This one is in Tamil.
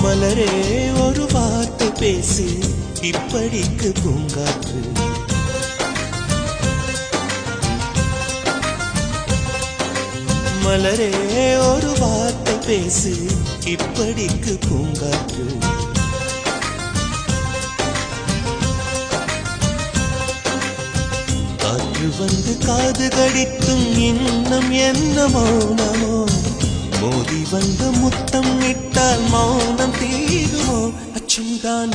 மலரே ஒரு வார்த்தை பேசு இப்படிக்கு பூங்காற்று மலரே ஒரு வார்த்தை பேசு இப்படிக்கு பூங்காற்று காற்று வந்து காது கடித்தும் இன்னும் என்ன மௌனமோ மோதி வந்து முத்தம் இட்டால் மௌனம் தீருமோ அச்சம்தான்